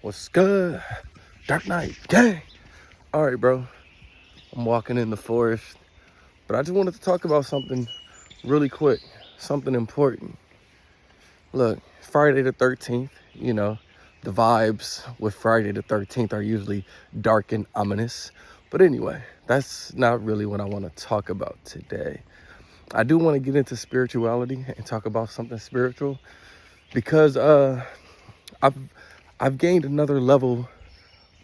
What's good? Dark Knight gang. All right, bro. I'm walking in the forest, but I just wanted to talk about something really quick, something important. Look, Friday the 13th, the vibes with Friday the 13th are usually dark and ominous. But anyway, that's not really what I want to talk about today. I do want to get into spirituality and talk about something spiritual because I've gained another level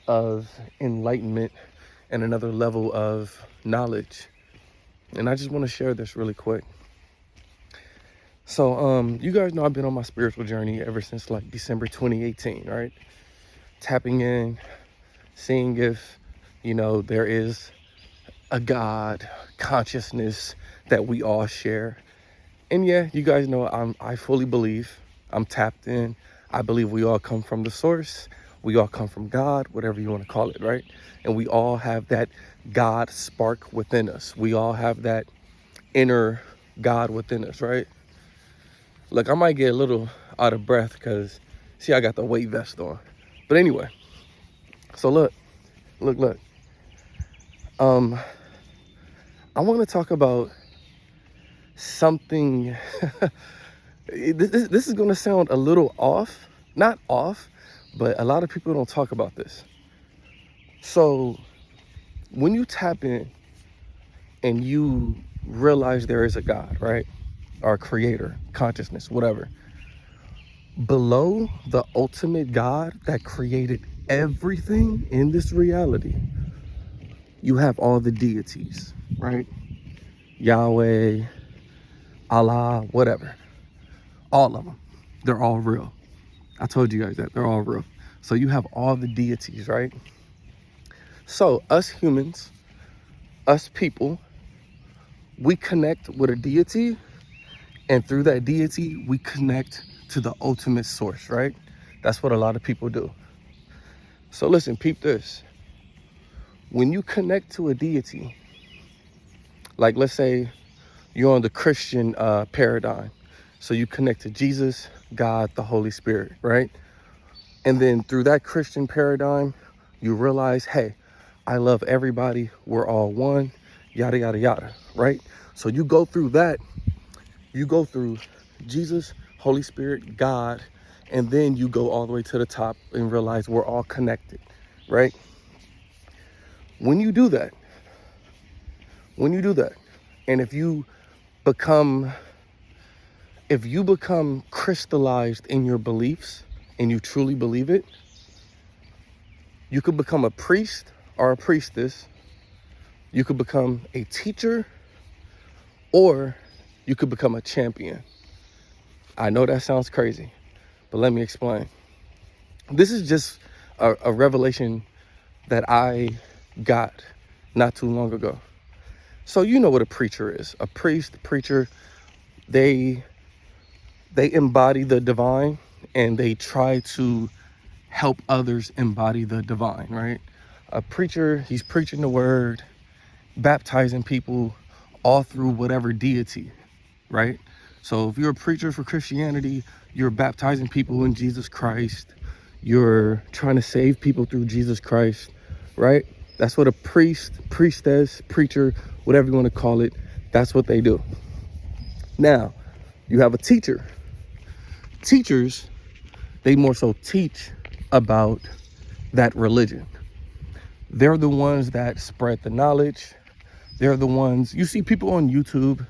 of enlightenment and another level of knowledge. And I just want to share this really quick. So, you guys know I've been on my spiritual journey ever since like December 2018, right? Tapping in, seeing if, there is a God consciousness that we all share. And yeah, you guys know I fully believe, I'm tapped in. I believe we all come from the source. We all come from God, whatever you want to call it, right? And we all have that God spark within us. We all have that inner God within us, right? Look, I might get a little out of breath because, see, I got the weight vest on. But anyway, so look. I want to talk about something. This is going to sound a little off. Not off, but a lot of people don't talk about this. So when you tap in and you realize there is a God, right? Or creator, consciousness, whatever. Below the ultimate God that created everything in this reality, you have all the deities, right? Yahweh, Allah, whatever. All of them. They're all real. I told you guys that. They're all real. So you have all the deities, right? So us humans, us people, we connect with a deity, and through that deity, we connect to the ultimate source, right? That's what a lot of people do. So listen, peep this. When you connect to a deity, like let's say you're on the Christian paradigm. So you connect to Jesus, God, the Holy Spirit, right? And then through that Christian paradigm, you realize, hey, I love everybody. We're all one, yada, yada, yada, right? So you go through that. You go through Jesus, Holy Spirit, God, and then you go all the way to the top and realize we're all connected, right? When you do that, and if you become crystallized in your beliefs and you truly believe it, you could become a priest or a priestess. You could become a teacher, or you could become a champion. I know that sounds crazy, but let me explain. This is just a revelation that I got not too long ago. So you know what a preacher is. A priest, preacher, they embody the divine, and they try to help others embody the divine, right? A preacher, he's preaching the word, baptizing people all through whatever deity, right? So if you're a preacher for Christianity, you're baptizing people in Jesus Christ. You're trying to save people through Jesus Christ, right? That's what a priest, priestess, preacher, whatever you want to call it, that's what they do. Now, you have a teacher. Teachers, they more so teach about that religion. They're the ones that spread the knowledge. They're the ones, you see people on YouTube,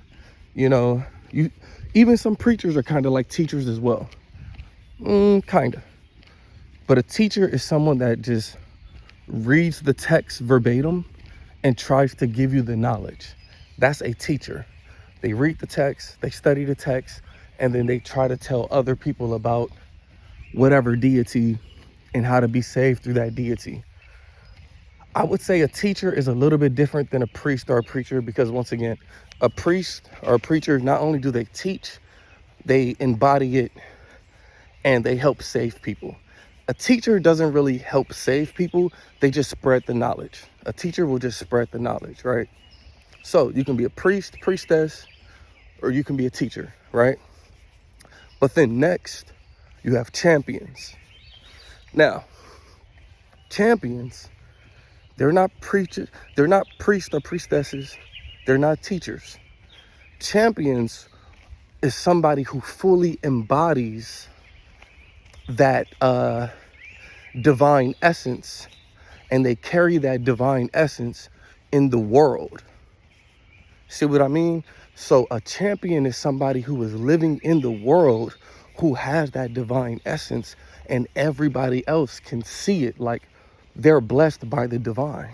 even some preachers are kind of like teachers as well. Kind of. But a teacher is someone that just reads the text verbatim and tries to give you the knowledge. That's a teacher. They read the text, they study the text, and then they try to tell other people about whatever deity and how to be saved through that deity. I would say a teacher is a little bit different than a priest or a preacher, because once again, a priest or a preacher, not only do they teach, they embody it and they help save people. A teacher doesn't really help save people. They just spread the knowledge. A teacher will just spread the knowledge, right? So you can be a priest, priestess, or you can be a teacher, right? But then next, you have champions. Now, Champions, they're not preachers, they're not priests or priestesses, they're not teachers. Champions is somebody who fully embodies that divine essence, and they carry that divine essence in the world. See what I mean? So a champion is somebody who is living in the world, who has that divine essence, and everybody else can see it, like they're blessed by the divine.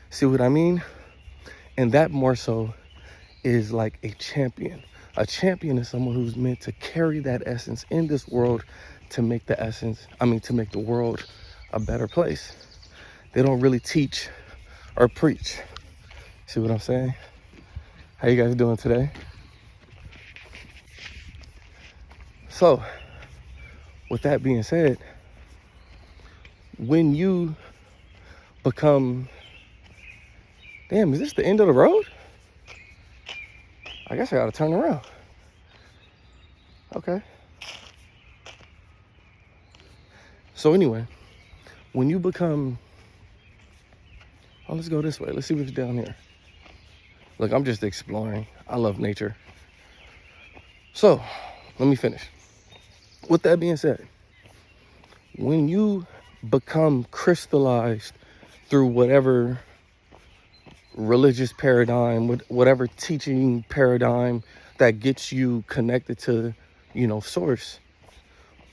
See what I mean? And that more so is like a champion. A champion is someone who's meant to carry that essence in this world to make to make the world a better place. They don't really teach or preach. See what I'm saying? How you guys doing today? So, with that being said, when you become, damn, is this the end of the road? I guess I gotta turn around. Okay. So anyway, when you become, oh, let's go this way. Let's see what's down here. Look, I'm just exploring. I love nature. So, let me finish. With that being said, when you become crystallized through whatever religious paradigm, whatever teaching paradigm that gets you connected to, source,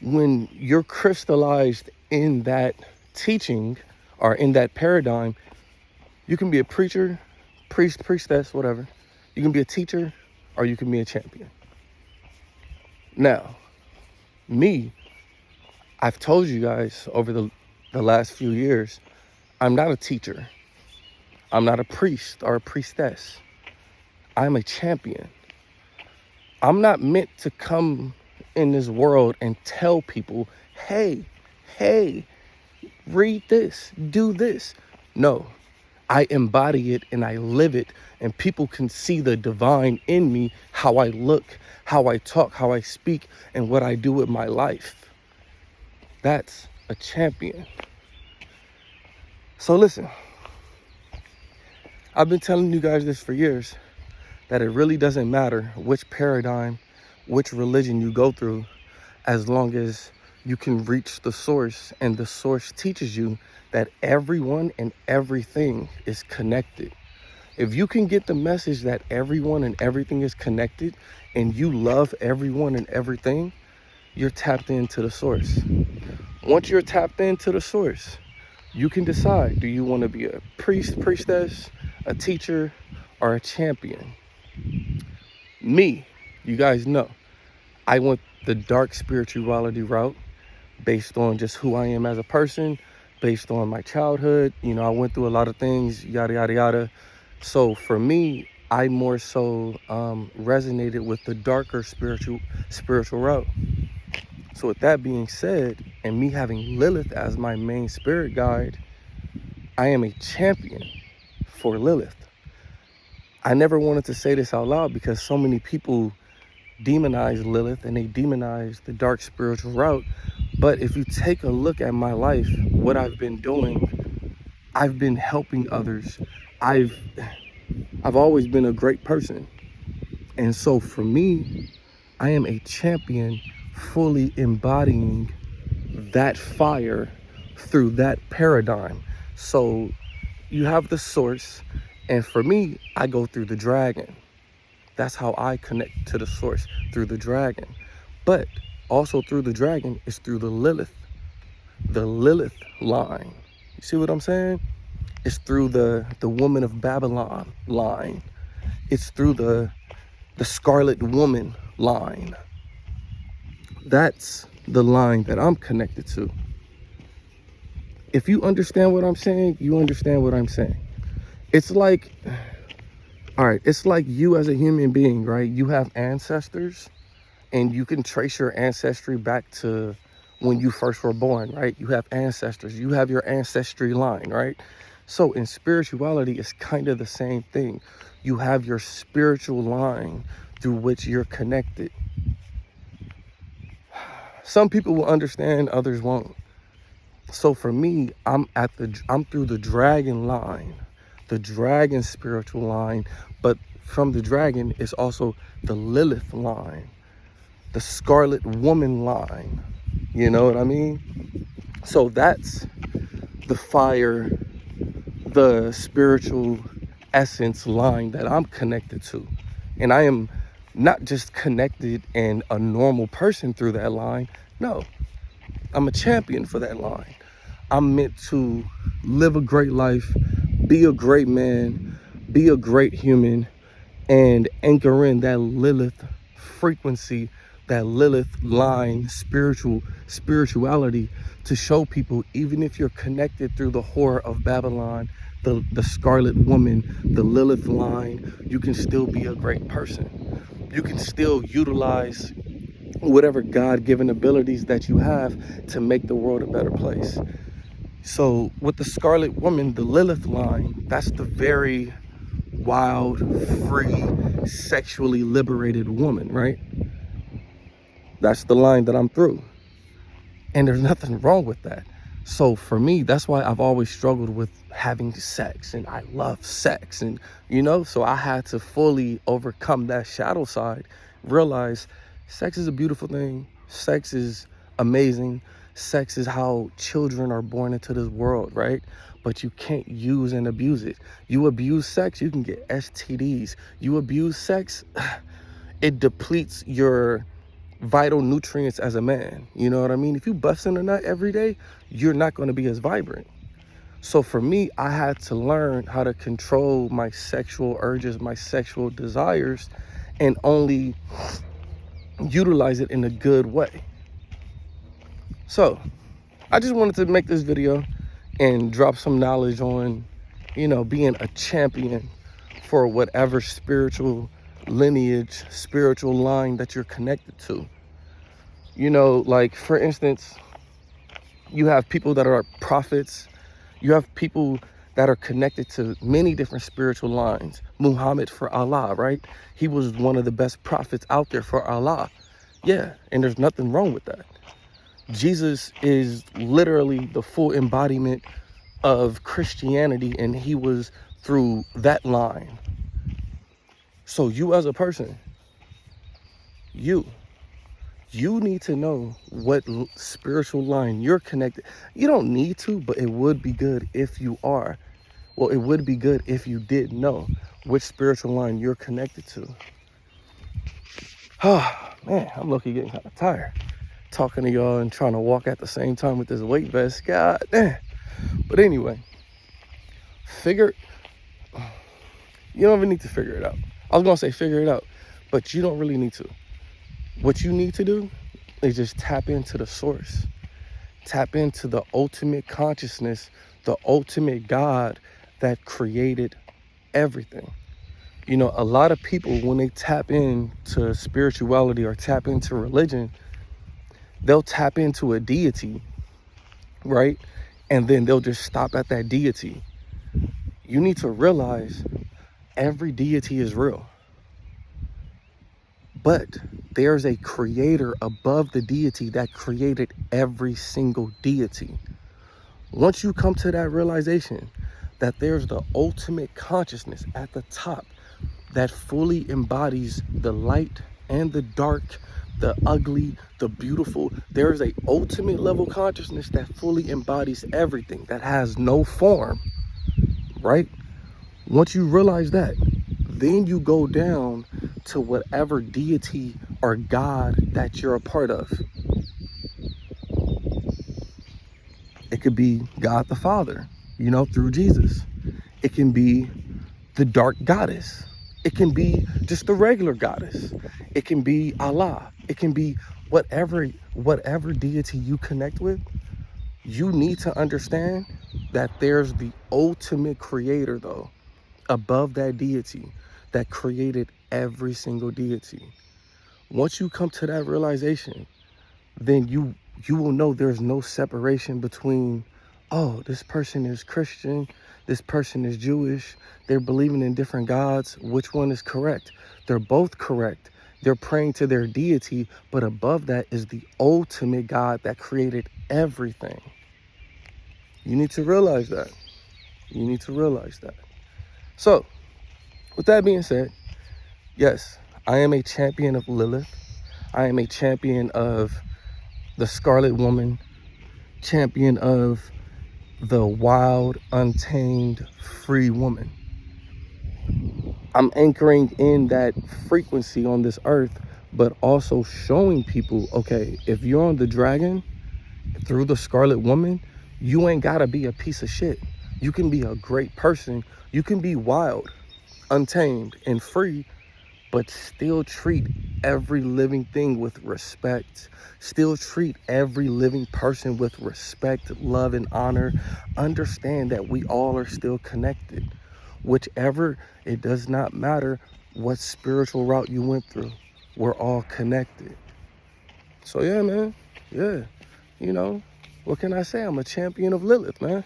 when you're crystallized in that teaching or in that paradigm, you can be a preacher, priest, priestess, whatever. You can be a teacher or you can be a champion. Now, me, I've told you guys over the last few years, I'm not a teacher. I'm not a priest or a priestess. I'm a champion. I'm not meant to come in this world and tell people, hey, read this, do this. No, I embody it and I live it, and people can see the divine in me, how I look, how I talk, how I speak, and what I do with my life. That's a champion. So listen, I've been telling you guys this for years, that it really doesn't matter which paradigm, which religion you go through, as long as you can reach the source, and the source teaches you that everyone and everything is connected. If you can get the message that everyone and everything is connected, and you love everyone and everything, you're tapped into the source. Once you're tapped into the source, you can decide, do you want to be a priest, priestess, a teacher, or a champion? Me, you guys know, I went the dark spirituality route based on just who I am as a person, based on my childhood. I went through a lot of things, yada, yada, yada. So for me, I more so resonated with the darker spiritual route. So with that being said, and me having Lilith as my main spirit guide, I am a champion for Lilith. I never wanted to say this out loud because so many people demonize Lilith and they demonize the dark spiritual route. But if you take a look at my life, what I've been doing, I've been helping others. I've always been a great person. And so for me, I am a champion, fully embodying that fire through that paradigm. So you have the source, and for me, I go through the dragon. That's how I connect to the source, through the dragon. But also through the dragon is through the Lilith line. You see what I'm saying? It's through the woman of Babylon line. It's through the scarlet woman line. That's the line that I'm connected to. If you understand what I'm saying, you understand what I'm saying. It's like, all right, it's like you as a human being, right? You have ancestors, and you can trace your ancestry back to when you first were born, right? You have ancestors, you have your ancestry line, right? So in spirituality, it's kind of the same thing. You have your spiritual line through which you're connected. Some people will understand, others won't. So for me, I'm through the dragon line, the dragon spiritual line, but from the dragon is also the Lilith line, the scarlet woman line. You know what I mean? So that's the fire, the spiritual essence line that I'm connected to. And I am not just connected and a normal person through that line. No, I'm a champion for that line. I'm meant to live a great life, be a great man, be a great human, and anchor in that Lilith frequency, that Lilith line, spirituality, to show people, even if you're connected through the whore of Babylon, the scarlet woman, the Lilith line, you can still be a great person. You can still utilize whatever God-given abilities that you have to make the world a better place. So with the scarlet woman, the Lilith line, that's the very wild, free, sexually liberated woman, right? That's the line that I'm through. And there's nothing wrong with that. So for me, that's why I've always struggled with having sex, and I love sex, and so I had to fully overcome that shadow side, realize sex is a beautiful thing. Sex is amazing. Sex is how children are born into this world, right? But you can't use and abuse it. You abuse sex, you can get STDs. You abuse sex, it depletes your vital nutrients as a man. You know what I mean? If you busting a nut every day, you're not going to be as vibrant. So for me, I had to learn how to control my sexual urges, my sexual desires, and only utilize it in a good way. So I just wanted to make this video and drop some knowledge on, being a champion for whatever spiritual lineage, spiritual line that you're connected to. Like for instance, you have people that are prophets. You have people that are connected to many different spiritual lines. Muhammad for Allah, right? He was one of the best prophets out there for Allah. Yeah, and there's nothing wrong with that. Jesus is literally the full embodiment of Christianity, and he was through that line. So you as a person, you need to know what spiritual line you're connected. You don't need to, but it would be good if you are. Well, it would be good if you did know which spiritual line you're connected to. Oh, man, I'm low-key getting kind of tired talking to y'all and trying to walk at the same time with this weight vest. God damn. But anyway, you don't even need to figure it out. I was going to say figure it out, but you don't really need to. What you need to do is just tap into the source. Tap into the ultimate consciousness, the ultimate God that created everything. A lot of people, when they tap into spirituality or tap into religion, they'll tap into a deity, right? And then they'll just stop at that deity. You need to realize every deity is real. But there's a creator above the deity that created every single deity. Once you come to that realization that there's the ultimate consciousness at the top that fully embodies the light and the dark, the ugly, the beautiful, there's a ultimate level consciousness that fully embodies everything, that has no form, right? Once you realize that, then you go down to whatever deity or God that you're a part of. It could be God the Father, through Jesus. It can be the dark goddess. It can be just the regular goddess. It can be Allah. It can be whatever deity you connect with. You need to understand that there's the ultimate creator, though, above that deity that created every single deity. Once you come to that realization, then you will know there's no separation between, oh, this person is Christian, this person is Jewish, they're believing in different gods. Which one is correct? They're both correct. They're praying to their deity, but above that is the ultimate God that created everything. You need to realize that. You need to realize that. So, with that being said, yes, I am a champion of Lilith. I am a champion of the Scarlet Woman, champion of the wild, untamed, free woman. I'm anchoring in that frequency on this earth, but also showing people, okay, if you're on the dragon through the Scarlet Woman, you ain't gotta be a piece of shit. You can be a great person. You can be wild, untamed, and free, but still treat every living thing with respect. Still treat every living person with respect, love, and honor. Understand that we all are still connected. Whichever, it does not matter what spiritual route you went through. We're all connected. So yeah, man. Yeah. You know, what can I say? I'm a champion of Lilith, man.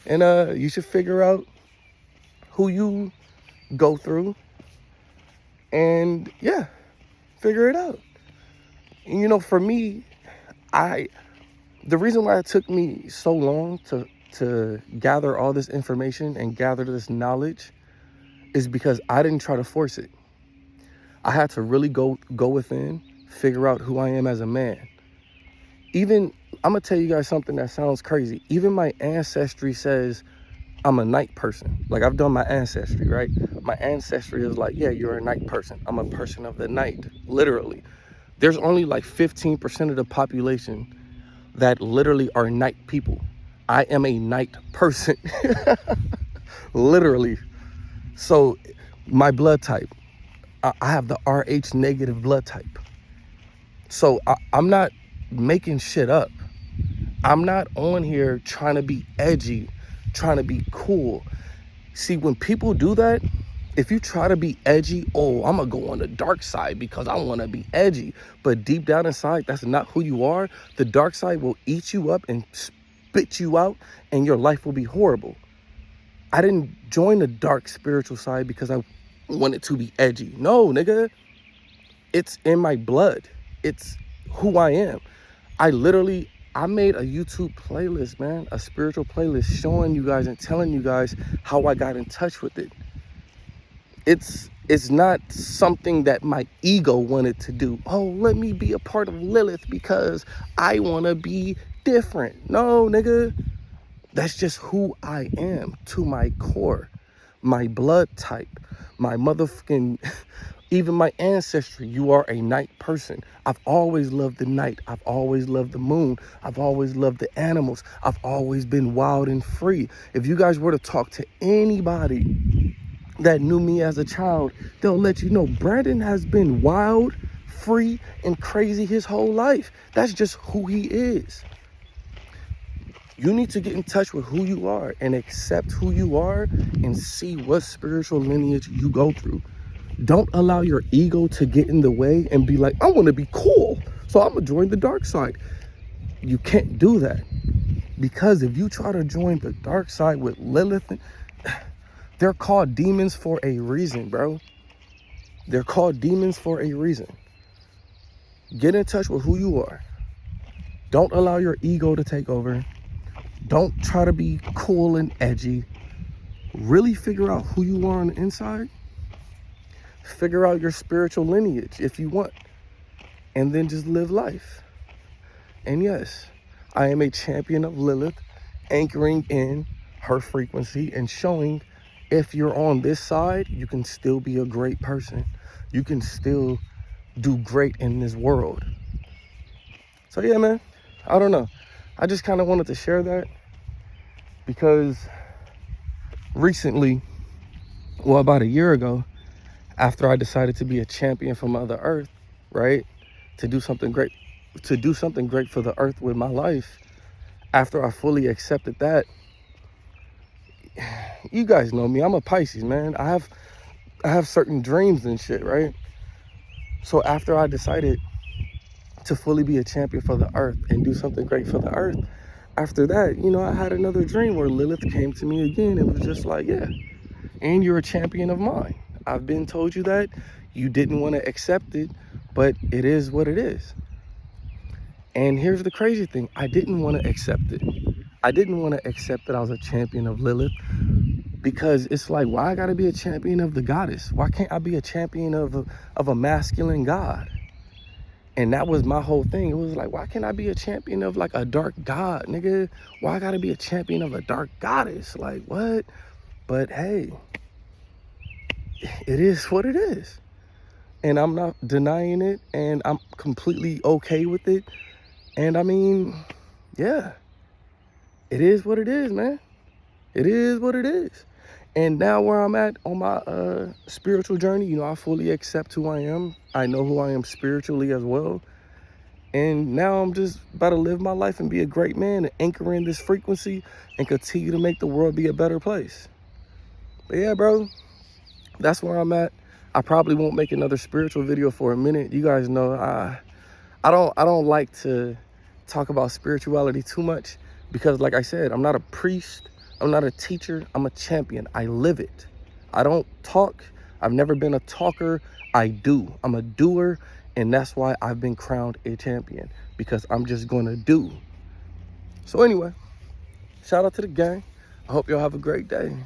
And you should figure out who you go through and yeah, figure it out. And, you know, for me, the reason why it took me so long to gather all this information and gather this knowledge is because I didn't try to force it. I had to really go within, figure out who I am as a man. Even, I'm gonna tell you guys something that sounds crazy. Even my ancestry says I'm a night person. Like, I've done my ancestry, right? My ancestry is like, yeah, you're a night person. I'm a person of the night, literally. There's only like 15% of the population that literally are night people. I am a night person, literally. So my blood type, I have the Rh negative blood type. So I'm not making shit up. I'm not on here trying to be edgy, trying to be cool. See, when people do that, if you try to be edgy, oh, I'm gonna go on the dark side because I want to be edgy. But deep down inside, that's not who you are. The dark side will eat you up and spit you out, and your life will be horrible. I didn't join the dark spiritual side because I wanted to be edgy. No, nigga. It's in my blood. It's who I am. I made a YouTube playlist, man, a spiritual playlist showing you guys and telling you guys how I got in touch with it. It's not something that my ego wanted to do. Oh, let me be a part of Lilith because I want to be different. No, nigga. That's just who I am to my core, my blood type, my motherfucking, even my ancestry. You are a night person. I've always loved the night. I've always loved the moon. I've always loved the animals. I've always been wild and free. If you guys were to talk to anybody that knew me as a child, they'll let you know Brandon has been wild, free, and crazy his whole life. That's just who he is. You need to get in touch with who you are and accept who you are and see what spiritual lineage you go through. Don't allow your ego to get in the way and be like, I want to be cool, so I'm going to join the dark side. You can't do that. Because if you try to join the dark side with Lilith, they're called demons for a reason, bro. They're called demons for a reason. Get in touch with who you are. Don't allow your ego to take over. Don't try to be cool and edgy. Really figure out who you are on the inside. Figure out your spiritual lineage if you want. And then just live life. And yes, I am a champion of Lilith, anchoring in her frequency and showing if you're on this side, you can still be a great person. You can still do great in this world. So yeah, man, I don't know. I just kind of wanted to share that because recently, well, about a year ago, after I decided to be a champion for Mother Earth, right, to do something great for the earth with my life, after I fully accepted that, you guys know me, I'm a Pisces, man. I have certain dreams and shit, right? So after I decided to fully be a champion for the earth and do something great for the earth, after that, you know, I had another dream where Lilith came to me again and was just like, yeah, and you're a champion of mine. I've been told you that. You didn't want to accept it, but it is what it is. And here's the crazy thing. I didn't want to accept it. I didn't want to accept that I was a champion of Lilith, because it's like, why I gotta be a champion of the goddess? Why can't I be a champion of a masculine god? And that was my whole thing. It was like, why can't I be a champion of like a dark god, nigga? Why I gotta be a champion of a dark goddess? Like, what? But hey, it is what it is. And I'm not denying it, and I'm completely okay with it. And I mean, yeah, it is what it is, man. It is what it is. And now where I'm at on my spiritual journey, you know, I fully accept who I am. I know who I am spiritually as well. And now I'm just about to live my life and be a great man and anchor in this frequency and continue to make the world be a better place. But yeah, bro, that's where I'm at. I probably won't make another spiritual video for a minute. You guys know I don't like to talk about spirituality too much, because like I said, I'm not a priest, I'm not a teacher, I'm a champion. I live it. I don't talk. I've never been a talker. I do. I'm a doer, and that's why I've been crowned a champion, because I'm just gonna do. So anyway, shout out to the gang. I hope y'all have a great day.